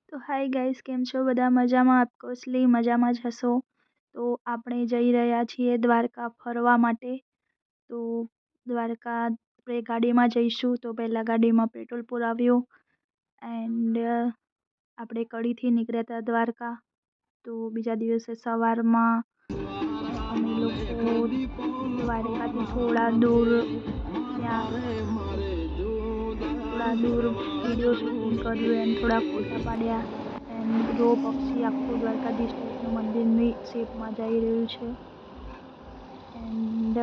તો hi guys, કેમ છો બધા? મજામાં? ઓફકોર્સલી મજામાં જ હશો. તો આપણે જઈ રહ્યા છીએ દ્વારકા ફરવા માટે. તો દ્વારકા આપણે ગાડીમાં જઈશું. તો પહેલાં ગાડીમાં પેટ્રોલ પુરાવ્યું એન્ડ આપણે કડીથી નીકળ્યા હતા દ્વારકા. તો બીજા દિવસે સવારમાં અમે લોકો દ્વારકાથી થોડા દૂર વિડીયો શૂટિંગ કર્યું એન્ડ થોડા ફોટા પાડ્યા એન્ડ જો પક્ષી આખું દ્વારકાધીશનું મંદિરની શેપમાં જઈ રહ્યું છે એન્ડ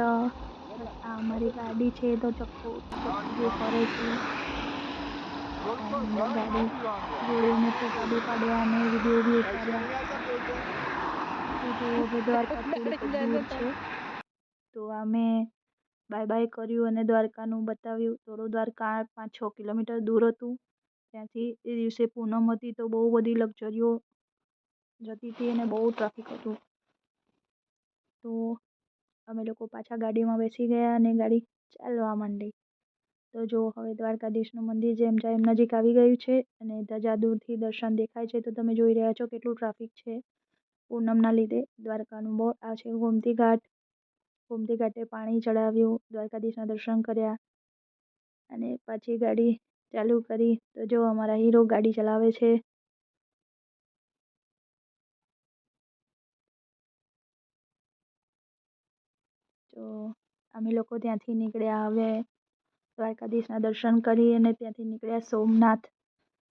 બસ આ અમારી ગાડી છે તો ચક્કી જે ફરે છે એન્ડ ગાડી જોડીને ફોટા બી પાડ્યા અને વિડીયો બી ઉતાર્યા. તો જો હવે દ્વારકા થોડુંક દૂર છે તો અમે બાય બાય કર્યું અને દ્વારકાનું બતાવ્યું. થોડું દ્વારકા 5-6 કિલોમીટર દૂર હતું. ત્યાંથી એ દિવસે પૂનમ હતી તો બહુ બધી લક્ઝરીઓ જતી હતી અને બહુ ટ્રાફિક હતું. તો અમે લોકો પાછા ગાડીમાં બેસી ગયા અને ગાડી ચાલવા માંડી. તો જો હવે દ્વારકાધીશનું મંદિર જેમ જેમ નજીક આવી ગયું છે અને ધજા દૂરથી દર્શન દેખાય છે. તો તમે જોઈ રહ્યા છો કેટલું ટ્રાફિક છે પૂનમના લીધે. દ્વારકાનું બોર્ડ આ છે ગોમતી ઘાટ. ગોમતી ઘાટે પાણી ચડાવ્યું, દ્વારકાધીશના દર્શન કર્યા અને પાછી ગાડી ચાલુ કરી. તો જો અમારા હીરો ગાડી ચલાવે છે. તો અમે લોકો ત્યાંથી નીકળ્યા. હવે દ્વારકાધીશના દર્શન કરી અને ત્યાંથી નીકળ્યા સોમનાથ.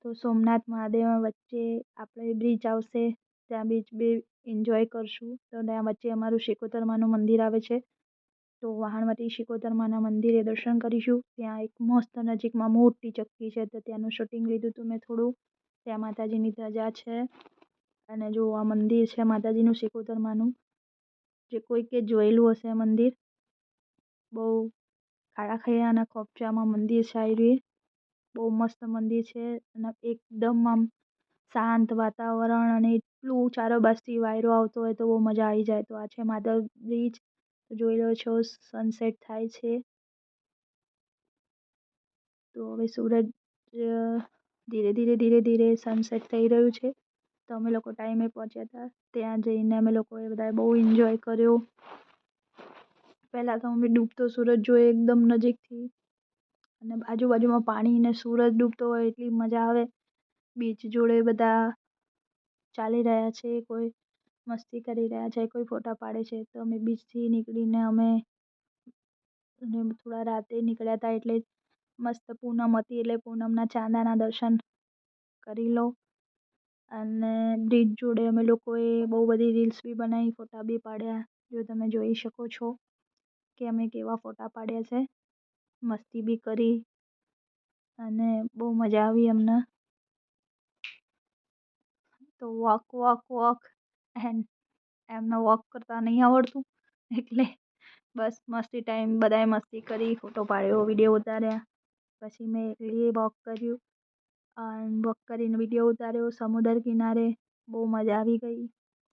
તો સોમનાથ મહાદેવ વચ્ચે આપણે બ્રિજ આવશે, ત્યાં બીચ બી એન્જોય કરશું. તો ત્યાં વચ્ચે અમારું શિકોતરમાનું મંદિર આવે છે. તો વહાણવટી શિકોતરમાના મંદિરે દર્શન કરીશું. ત્યાં એક મસ્ત નજીકમાં મોટી ચક્કી છે તો ત્યાંનું શૂટિંગ લીધું હતું મેં થોડું. ત્યાં માતાજીની ધજા છે અને જો આ મંદિર છે માતાજીનું શિકોતરમાનું, જે કોઈકે જોયેલું હશે મંદિર. બહુ ખાડાખૈયાના ખોપચામાં મંદિર છે. આયરું બહુ મસ્ત મંદિર છે અને એકદમ આમ શાંત વાતાવરણ અને એટલું ચારો બાજુથી વાયરો આવતો હોય તો બહુ મજા આવી જાય. તો આ છે માધવ બ્રિજ. જોઈ લો છો સનસેટ થાય છે. તો હવે સૂરજ ધીરે ધીરે સનસેટ થઈ રહ્યું છે. તો અમે લોકો ટાઈમે પહોંચ્યા હતા. ત્યાં જઈને અમે લોકોએ બધાએ બહુ એન્જોય કર્યો. પહેલાં તો અમે ડૂબતો સૂરજ જોયો એકદમ નજીકથી અને આજુબાજુમાં પાણી ને સૂરજ ડૂબતો હોય એટલી મજા આવે. બીચ જોડે બધા ચાલી રહ્યા છે, કોઈ મસ્તી કરી રહ્યા છે, કોઈ ફોટા પાડે છે. તો અમે બીચથી નીકળીને અમે થોડા રાતે નીકળ્યા હતા એટલે મસ્ત પૂનમ હતી એટલે પૂનમના ચાંદાના દર્શન કરી લો. અને બ્રિજ જોડે અમે લોકોએ બહુ બધી રીલ્સ બી બનાવી, ફોટા બી પાડ્યા. જો તમે જોઈ શકો છો કે અમે કેવા ફોટા પાડ્યા છે. મસ્તી બી કરી અને બહુ મજા આવી અમને. તો વોક એન્ડ એમને વોક કરતા નહીં આવડતું એટલે બસ મસ્તી ટાઈમ બધાએ મસ્તી કરી, ફોટો પાડ્યો, વિડીયો ઉતાર્યા. પછી મેં એકલીએ વોક કર્યું અને વોક કરીને વિડીયો ઉતાર્યો સમુદ્ર કિનારે. બહુ મજા આવી ગઈ.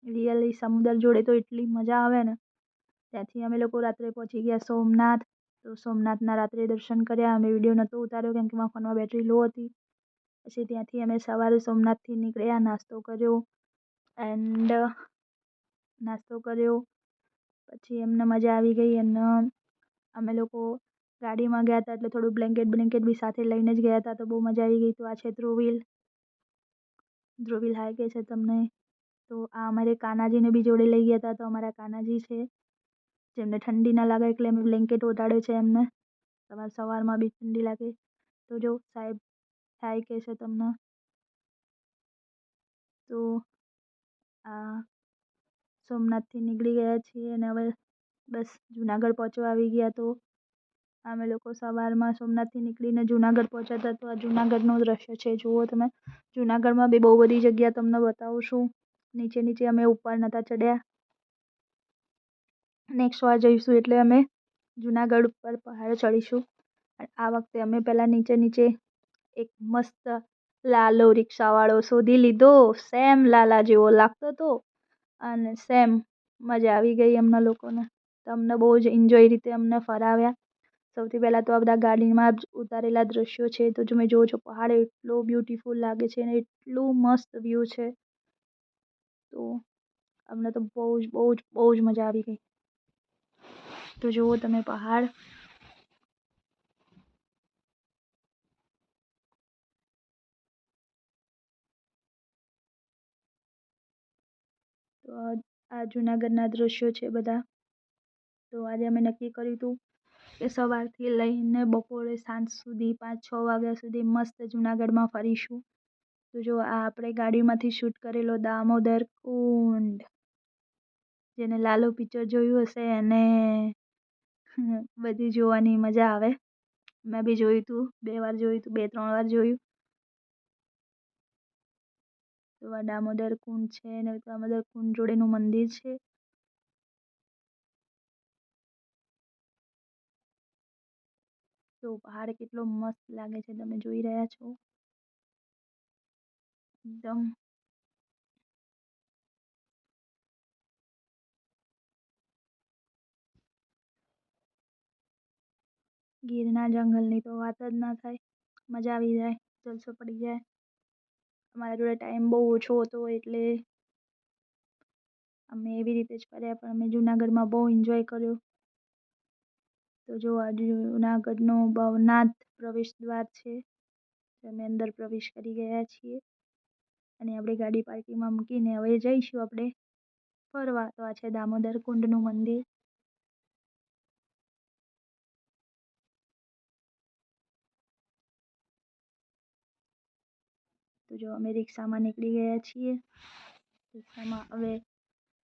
રિયલી સમુદ્ર જોડે તો એટલી મજા આવે ને. ત્યાંથી અમે લોકો રાત્રે પહોંચી ગયા સોમનાથ. તો સોમનાથના રાત્રે દર્શન કર્યા. અમે વિડીયો નહોતો ઉતાર્યો કેમ કે મારા ફોનમાં બેટરી લો હતી. પછી ત્યાંથી અમે સવારે સોમનાથથી નીકળ્યા, નાસ્તો કર્યો એન્ડ પછી એમને મજા આવી ગઈ અને અમે લોકો ગાડીમાં ગયા હતા એટલે થોડું બ્લેન્કેટ બી સાથે લઈને જ ગયા હતા. તો બહુ મજા આવી ગઈ. તો આ છે ધ્રુવીલ હાય કે છે તમને. તો આ અમારે કાનાજીને બી જોડે લઈ ગયા હતા. તો અમારા કાનાજી છે જેમને ઠંડી ના લાગે એટલે અમે બ્લેન્કેટ ઓઢાડ્યો છે એમને. સવારમાં બી ઠંડી લાગે તો જો સાહેબ હાય કે છે તમને. તો આ સોમનાથથી નીકળી ગયા છીએ અને હવે બસ જુનાગઢ પહોંચવા આવી ગયા. તો અમે લોકો સવારમાં સોમનાથથી નીકળીને જુનાગઢ પહોંચ્યા હતા. તો આ જુનાગઢનું દ્રશ્ય છે, જુઓ તમે. જુનાગઢમાં બી બહુ બધી જગ્યા તમને બતાવું છું. નીચે અમે ઉપર નહોતા ચડ્યા. નેક્સ્ટ વાર જઈશું એટલે અમે જુનાગઢ ઉપર પહાડ ચડીશું. આ વખતે અમે પહેલાં નીચે એક મસ્ત લાલો રિક્ષાવાળો શોધી લીધો. સેમ લાલા જેવો લાગતો હતો અને સેમ મજા આવી ગઈ અમને લોકોને. તો અમને બહુ જ એન્જોય રીતે અમને ફરાવ્યા. સૌથી પહેલાં તો આ બધા ગાડીમાં જ ઉતારેલા દ્રશ્યો છે. તો તમે જુઓ છો પહાડ એટલો બ્યુટીફુલ લાગે છે અને એટલું મસ્ત વ્યૂ છે. તો અમને તો બહુ જ મજા આવી ગઈ. તો જુઓ તમે પહાડ. તો આ જૂનાગઢના દ્રશ્યો છે બધા. તો આજે અમે નક્કી કર્યું હતું કે સવારથી લઈને બપોરે સાંજ સુધી 5-6 વાગ્યા સુધી મસ્ત જૂનાગઢમાં ફરીશું. તો જો આ આપણે ગાડીમાંથી શૂટ કરેલો દામોદર કુંડ, જેને લાલો પિક્ચર જોયું હશે એને બધી જોવાની મજા આવે. મેં બી જોયું હતું, 2 વાર જોયું હતું, 2-3 વાર જોયું. તો આ દામોદર કુંડ છે અને દામોદર કુંડ જોડેનું મંદિર છે. તો પહાડ કેટલો મસ્ત લાગે છે તમે જોઈ રહ્યા છો. એકદમ ગીરના જંગલની તો વાત જ ના થાય. મજા આવી જાય, જલસો પડી જાય. અમારા જોડે ટાઈમ બહુ ઓછો હતો એટલે અમે એવી રીતે જ ફર્યા, પણ અમે જૂનાગઢમાં બહુ એન્જોય કર્યો. તો જો આ જૂનાગઢનો ભવનાથ પ્રવેશ દ્વાર છે. અમે અંદર પ્રવેશ કરી ગયા છીએ અને આપણે ગાડી પાર્કિંગમાં મૂકીને હવે જઈશું આપણે ફરવા. તો આ છે દામોદર કુંડનું મંદિર. તો જો અમે રિક્ષામાં નીકળી ગયા છીએ. રિક્ષામાં હવે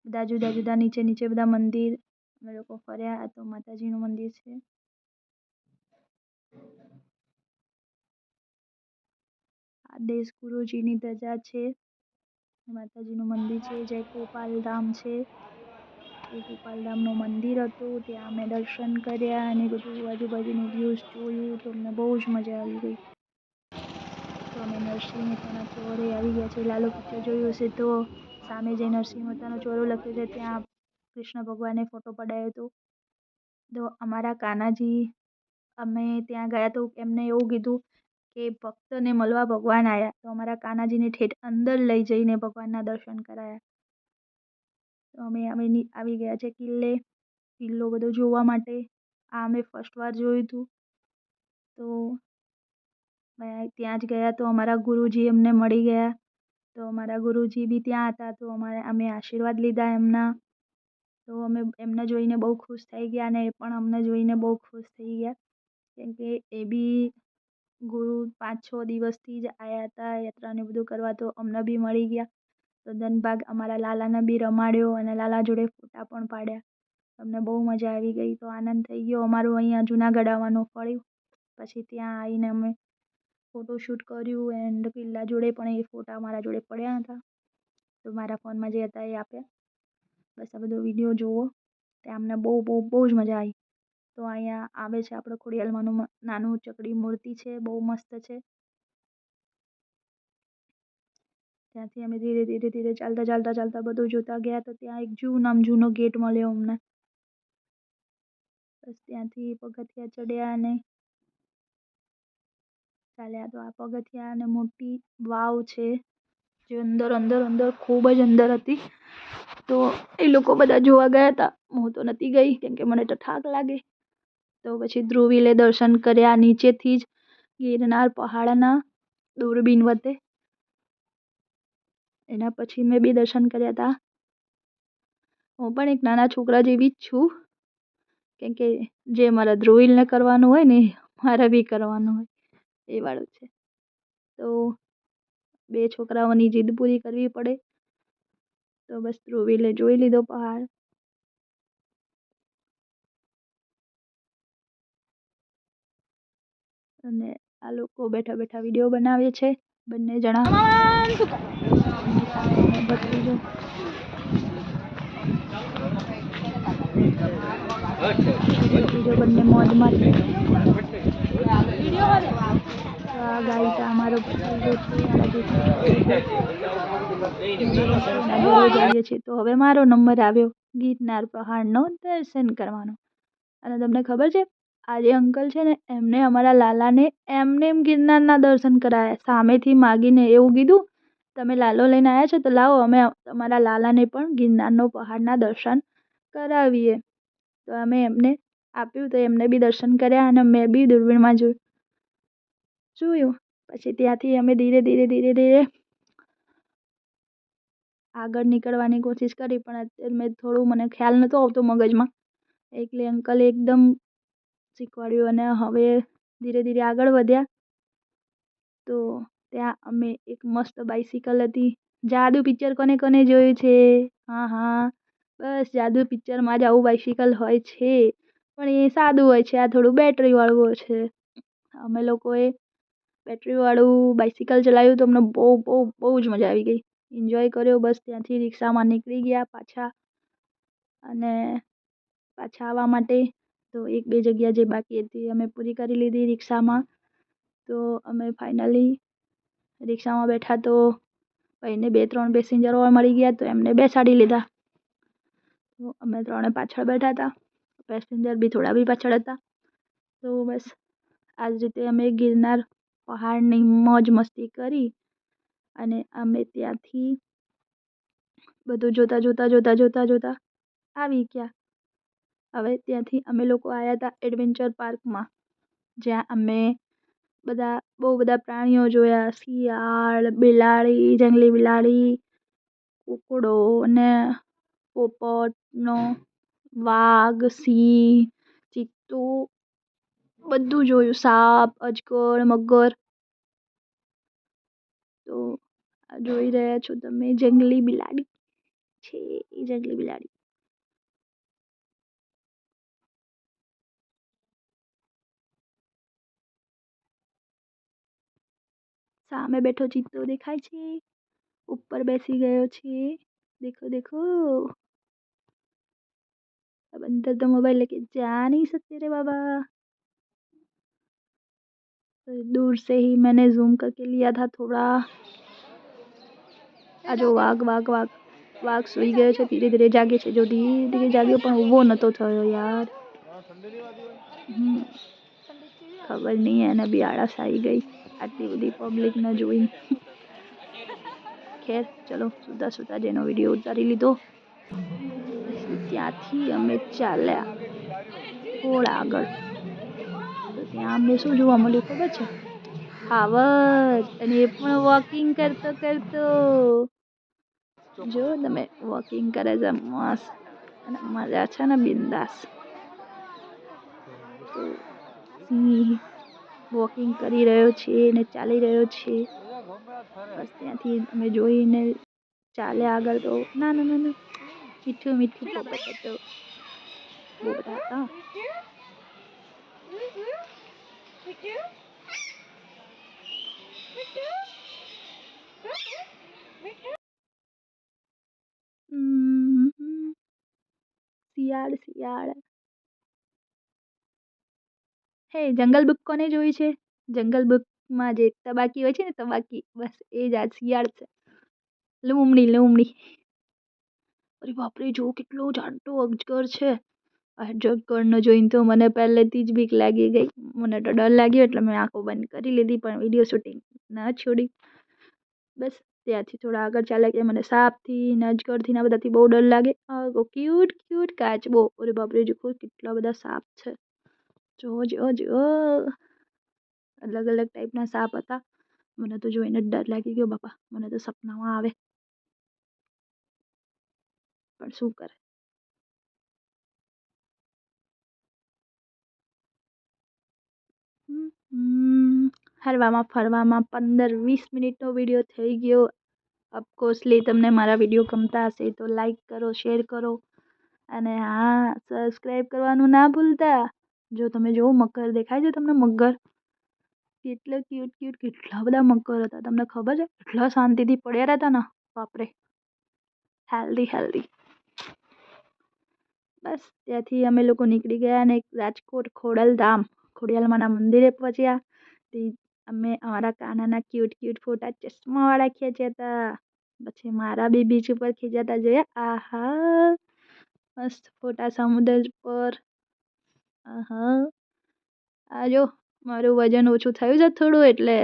બધા જુદા નીચે બધા મંદિર અમે લોકો ફર્યા. આ તો માતાજીનું મંદિર છે. આ દેશ ગુરુજીની ધજા છે. માતાજીનું મંદિર છે. જય ગોપાલ ધામ છે. એ ગોપાલધામનું મંદિર હતું. ત્યાં અમે દર્શન કર્યા અને બધું આજુબાજુનું વ્યૂઝ જોયું. તો અમને બહુ જ મજા આવી ગઈ. તો અમે નરસિંહ મહેતાના ચોરે આવી ગયા છે. લાલો પિક્ચર જોયું હશે તો સામે જે નરસિંહ મહેતાનો ચોરો લખ્યો છે ત્યાં કૃષ્ણ ભગવાને ફોટો પડાયો હતો. તો અમારા કાનાજી, અમે ત્યાં ગયા તો એમને એવું કીધું કે ભક્તને મળવા ભગવાન આવ્યા. તો અમારા કાનાજીને ઠેઠ અંદર લઈ જઈને ભગવાનના દર્શન કરાયા. તો અમે આવી ગયા છે કિલ્લો બધો જોવા માટે. આ અમે ફર્સ્ટ વાર જોયું હતું. તો ત્યાં જ ગયા તો અમારા ગુરુજી અમને મળી ગયા. તો અમારા ગુરુજી બી ત્યાં હતા. તો અમે આશીર્વાદ લીધા એમના. તો અમે એમને જોઈને બહુ ખુશ થઈ ગયા અને એ પણ અમને જોઈને બહુ ખુશ થઈ ગયા. કેમ કે એ બી ગુરુ 5-6 દિવસથી જ આવ્યા હતા યાત્રાને બધું કરવા. તો અમને બી મળી ગયા. તો ધનભાગ અમારા લાલાને બી રમાડ્યો અને લાલા જોડે ફોટા પણ પાડ્યા. અમને બહુ મજા આવી ગઈ. તો આનંદ થઈ ગયો અમારું અહીંયા જૂનાગઢ આવવાનું ફળ્યું. પછી ત્યાં આવીને અમે ફોટોશૂટ કર્યું એન્ડ કિલ્લા જોડે પણ એ ફોટા મારા જોડે પડ્યા હતા. તો મારા ફોનમાં જે હતા એ આપ્યા. બસ આ બધો વિડીયો જોવો. ત્યાં અમને બહુ જ મજા આવી. તો અહીંયા આવે છે આપણે ખોડિયાલમાંનું નાનું ચકડી મૂર્તિ છે. બહુ મસ્ત છે. ત્યાંથી અમે ધીરે ચાલતા બધું જોતા ગયા. તો ત્યાં એક જૂનો ગેટ મળ્યો અમને. બસ ત્યાંથી પગથિયાં ચડ્યા અને ચાલ્યા. તો આ પગથિયાં અને મોટી વાવ છે જે અંદર ખૂબ જ અંદર હતી. તો એ લોકો બધા જોવા ગયા હતા. હું તો નથી ગઈ કેમ કે મને તો થાક લાગે. તો પછી ધ્રુવીલે દર્શન કર્યા નીચેથી જ ગિરનાર પહાડના દૂરબીન વતે. એના પછી મેં બી દર્શન કર્યા હતા. હું પણ એક નાના છોકરા જેવી જ છું. કેમ કે જે મારા ધ્રુવીલને કરવાનું હોય ને મારે બી કરવાનું હોય એ વાળું છે. તો 2 છોકરાઓની જીદ પૂરી કરવી પડે. તો બસ ધ્રુવીલે જોઈ લીધો પહાડ. અને આ લોકો બેઠા વિડીયો બનાવે છે બંને જણા. બંને મોજમાં છે. ગાઈસ અમારો ભત્રીજો છે. તો હવે મારો નંબર આવ્યો ગિરનાર પહાડનો દર્શન કરવાનો. અને તમને ખબર છે આ જે અંકલ છે ને એમને અમારા લાલાને એમને એમ ગિરનારના દર્શન કરાયા, સામેથી માગીને એવું કીધું તમે લાલો લઈને આવ્યા છો તો લાવો અમે તમારા લાલાને પણ ગિરનારનો પહાડના દર્શન કરાવીએ. તો અમે એમને આપ્યું તો એમને બી દર્શન કર્યા અને મેં બી દૂરબીણમાં જોયું. પછી ત્યાંથી અમે ધીરે ધીરે આગળ નીકળવાની કોશિશ કરી, પણ અત્યારે થોડું મને ખ્યાલ નહોતો આવતો મગજમાં, એટલે અંકલે એકદમ શીખવાડ્યું અને હવે ધીરે ધીરે આગળ વધ્યા. તો ત્યાં અમે એક મસ્ત બાઇસિકલ હતી. જાદુ પિક્ચર કોને કોને જોયું છે? હા, બસ જાદુ પિક્ચરમાં જ આવું બાઇસિકલ હોય છે, પણ એ સાદું હોય છે, આ થોડું બેટરીવાળું હોય છે. અમે લોકોએ બેટરીવાળું બાઇસિકલ ચલાવ્યું તો અમને બહુ જ મજા આવી ગઈ, એન્જોય કર્યો. બસ ત્યાંથી રિક્ષામાં નીકળી ગયા પાછા, અને પાછા આવવા માટે તો એક બે જગ્યા જે બાકી હતી અમે પૂરી કરી લીધી રિક્ષામાં. તો અમે ફાઇનલી રિક્ષામાં બેઠા તો ભાઈને 2-3 પેસેન્જરો મળી ગયા તો એમને બેસાડી લીધા. તો અમે ત્રણે પાછળ બેઠા હતા, પેસેન્જર બી થોડા બી પાછળ હતા. તો બસ આ જ રીતે અમે ગિરનાર પહાડની મોજ મસ્તી કરી અને અમે ત્યાંથી બધું જોતા આવી ગયા. હવે ત્યાંથી અમે લોકો આવ્યા હતા એડવેન્ચર પાર્કમાં, જ્યાં અમે બહુ બધા પ્રાણીઓ જોયા. શિયાળ, બિલાડી, જંગલી બિલાડી, કૂકડો અને પોપટનો, વાઘ, સિંહ, ચિત્તો બધું જોયું. સાપ, અજગર, મગર. તો આ જોઈ રહ્યા છો તમે જંગલી બિલાડી છે, એ જંગલી બિલાડી. સામે બેઠો ચિત્તો દેખાય છે, ઉપર બેસી ગયો છે. देखो अब अंदर तो मोबाइल लेके जा नहीं सकते रे बाबा. तो दूर से ही मैंने जूम करके लिया था थोड़ा. આ જો વાઘ સૂઈ ગયો છે, ધીરે ધીરે જાગે છે. જો ધીરે ધીરે જાગ્યો પણ ઊભો નતો થયો યાર. ખબર નહીં એને બી આળસ આવી ગઈ આટલી બધી પબ્લિકને જોઈ. ખેર ચલો સુતા જેનો વિડીયો ઉતારી લીધો. ત્યાંથી અમે ચાલ્યા થોડા આગળ, તો ત્યાં અમને શું જોવા મળ્યું ખબર છે? હાવજ, અને એ પણ વોકિંગ કરતો. જો તમે વોકિંગ કરે છે મસ્ત, અને મજા છે ને બિંદાસ. તો સિંહ વોકિંગ કરી રહ્યો છે ને ચાલી રહ્યો છે. બસ ત્યાંથી અમે જોઈને ચાલ્યા આગળ. તો ના મીઠું પોપટ હતો, બહુ બધા હતા. શિયાળ. હે જંગલ બુક કોને જોઈ છે? જંગલ બુકમાં જે તબાકી હોય છે ને, તબાકી, બસ એ જ આ શિયાળ છે. લૂમડી. અરે બાપરે, જો કેટલો જાડો અજગર છે. અજગરને જોઈને તો મને પહેલેથી જ બીક લાગી ગઈ. મને તો ડર લાગ્યો એટલે મેં આંખો બંધ કરી લીધી, પણ વિડીયો શૂટિંગ ના છોડી. બસ ત્યાંથી થોડા આગળ ચાલ્યા ગયા. મને સાપથી ને અજગરથી ને બધાથી બહુ ડર લાગે. ક્યુટ કાચબો. અરે બાપરે, જો કેટલા બધા સાપ છે. જો અલગ અલગ ટાઈપના સાપ હતા. મને તો જોઈને જ ડર લાગી ગયો બાપા. મને તો સપનામાં આવે, પણ શું કરે. હરવામાં ફરવામાં 15-20 મિનિટનો વિડીયો થઈ ગયો. અફકોર્સલી તમને મારા વિડીયો ગમતા હશે તો લાઈક કરો, શેર કરો, અને હા, સબસ્ક્રાઈબ કરવાનું ના ભૂલતા. જો તમે જો મગર દેખાય છે તમને? મગર કેટલો ક્યુટ, કેટલા બધા મગર હતા. તમને ખબર છે? એટલા શાંતિથી પડ્યા રહેતા ને, બાપરે. હેલ્ધી. બસ ત્યાંથી અમે લોકો નીકળી ગયા અને રાજકોટ ખોડિયાલમાના મંદિરે પહોંચ્યા. તે અમે અમારા કાનાના ક્યુટ ફોટા ચશ્માવાળા ખેંચ્યા હતા. પછી મારા બી બીચ ઉપર ખેંચાતા જોયા. આહા, મસ્ત ફોટા સમુદ્ર પર. આ જો મારું વજન ઓછું થયું છે થોડું, એટલે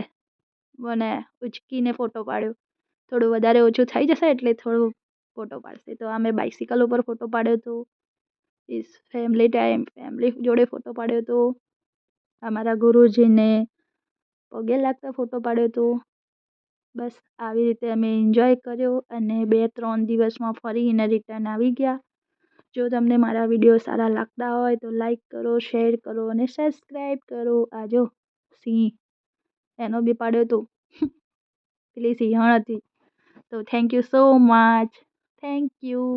મને ઉચકીને ફોટો પાડ્યો. થોડું વધારે ઓછું થઈ જશે એટલે થોડું ફોટો પાડશે. તો આ મેં બાઇસિકલ ઉપર ફોટો પાડ્યો હતો. ઇસ ફેમિલી ટાઈમ, ફેમિલી જોડે ફોટો પાડ્યો હતો. અમારા ગુરુજીને પગે લાગતા ફોટો પાડ્યો હતો. બસ આવી રીતે અમે એન્જોય કર્યો અને 2-3 દિવસમાં ફરીને રિટર્ન આવી ગયા. જો તમને મારા વિડીયો સારા લાગતા હોય તો લાઈક કરો, શેર કરો અને સબસ્ક્રાઈબ કરો. આ જો સિંહ એનો બી પાડ્યો હતો. પેલી સિંહણ હતી. તો thank you so much. Thank you.